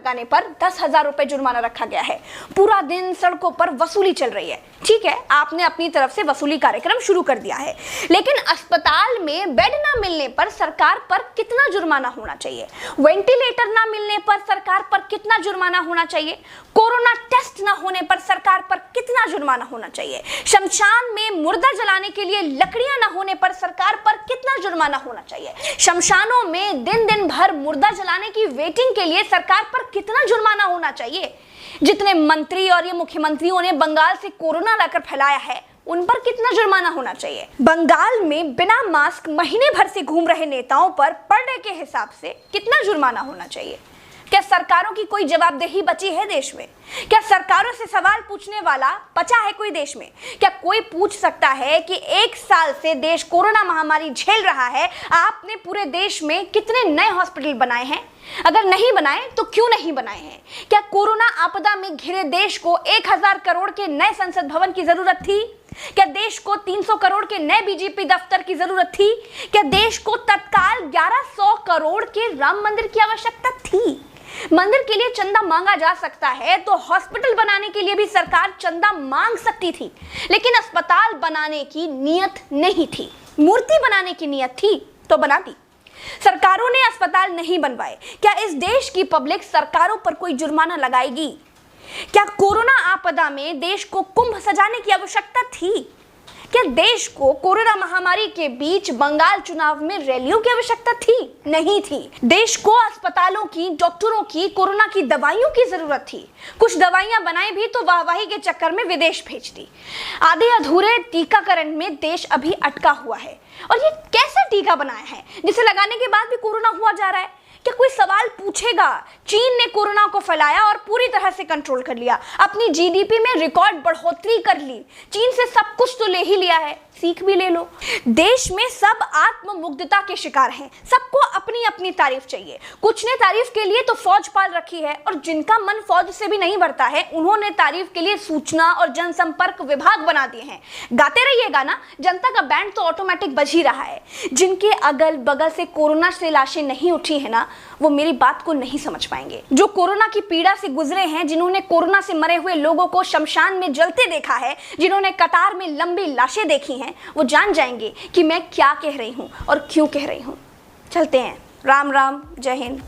लगाने पर 10,000 रुपए जुर्माना रखा गया है। पूरा दिन सड़कों पर वसूली चल रही है। ठीक है, आपने अपनी तरफ से वसूली कार्यक्रम शुरू कर दिया है, लेकिन अस्पताल में बेड ना मिलने पर सरकार पर कितना जुर्माना होना चाहिए? वेंटिलेटर ना मिलने पर सरकार पर कितना जुर्माना होना चाहिए? कोरोना टेस्ट ना होने पर सरकार पर कितना जुर्माना होना चाहिए? शमशान में मुर्दा जलाने के लिए लकड़ियां ना होने पर सरकार पर कितना जुर्माना होना चाहिए? शमशानों में दिन दिन भर मुर्दा जलाने की वेटिंग के लिए सरकार पर कितना जुर्माना होना चाहिए? जितने मंत्री और ये मुख्यमंत्रियों ने बंगाल से कोरोना लाकर फैलाया है, उन पर कितना जुर्माना होना चाहिए? बंगाल में बिना मास्क महीने भर से घूम रहे नेताओं पर पर डे के हिसाब से कितना जुर्माना होना चाहिए? क्या सरकारों की कोई जवाबदेही बची है देश में? क्या सरकारों से सवाल पूछने वाला बचा है कोई देश में? क्या कोई पूछ सकता है कि 1 साल से देश कोरोना महामारी झेल रहा है, आपने पूरे देश में कितने नए हॉस्पिटल बनाए हैं? अगर नहीं बनाए तो क्यों नहीं बनाए हैं? क्या कोरोना आपदा में घिरे देश को 1,000 करोड़ के नए संसद भवन की जरूरत थी? क्या देश को 300 करोड़ के नए बीजेपी दफ्तर की जरूरत थी? क्या देश को तत्काल 1100 करोड़ के राम मंदिर की आवश्यकता थी? मंदिर के लिए चंदा मांगा जा सकता है तो हॉस्पिटल बनाने के लिए भी सरकार चंदा मांग सकती थी, लेकिन अस्पताल बनाने की नियत नहीं थी। मूर्ति बनाने की नियत थी तो बना दी। सरकारों ने अस्पताल नहीं बनवाए। क्या इस देश की पब्लिक सरकारों पर कोई जुर्माना लगाएगी? क्या कोरोना आपदा में देश को कुंभ सजाने की आवश्यकता थी? क्या देश को कोरोना महामारी के बीच बंगाल चुनाव में रैलियों की आवश्यकता थी? नहीं थी। देश को अस्पतालों की, डॉक्टरों की, कोरोना की दवाइयों की जरूरत थी। कुछ दवाइयां बनाई भी तो वाहवाही के चक्कर में विदेश भेज दी। आधे अधूरे टीकाकरण में देश अभी अटका हुआ है। और ये कैसा टीका बनाया है जिसे लगाने के बाद भी कोरोना हुआ जा रहा है? क्या कोई सवाल पूछेगा? चीन ने कोरोना को फैलाया और पूरी तरह से कंट्रोल कर लिया। अपनी जीडीपी में रिकॉर्ड बढ़ोतरी कर ली। चीन से सब कुछ तो ले ही लिया है, सीख भी ले लो। देश में सब आत्ममुग्धता के शिकार हैं। सबको अपनी अपनी तारीफ चाहिए। कुछ ने तारीफ के लिए तो फौज पाल रखी है, और जिनका मन फौज से भी नहीं भरता है, उन्होंने तारीफ के लिए सूचना और जनसंपर्क विभाग बना दिए हैं। गाते रहिएगा ना, जनता का बैंड तो ऑटोमेटिक बज ही रहा है। जिनके अगल बगल से कोरोना से लाशें नहीं उठी है ना, वो मेरी बात को नहीं समझ पाएंगे। जो कोरोना की पीड़ा से गुजरे हैं, जिन्होंने कोरोना से मरे हुए लोगों को शमशान में जलते देखा है, जिन्होंने कतार में लंबी लाशें देखी हैं, वो जान जाएंगे कि मैं क्या कह रही हूं और क्यों कह रही हूं। चलते हैं। राम राम, जय हिंद।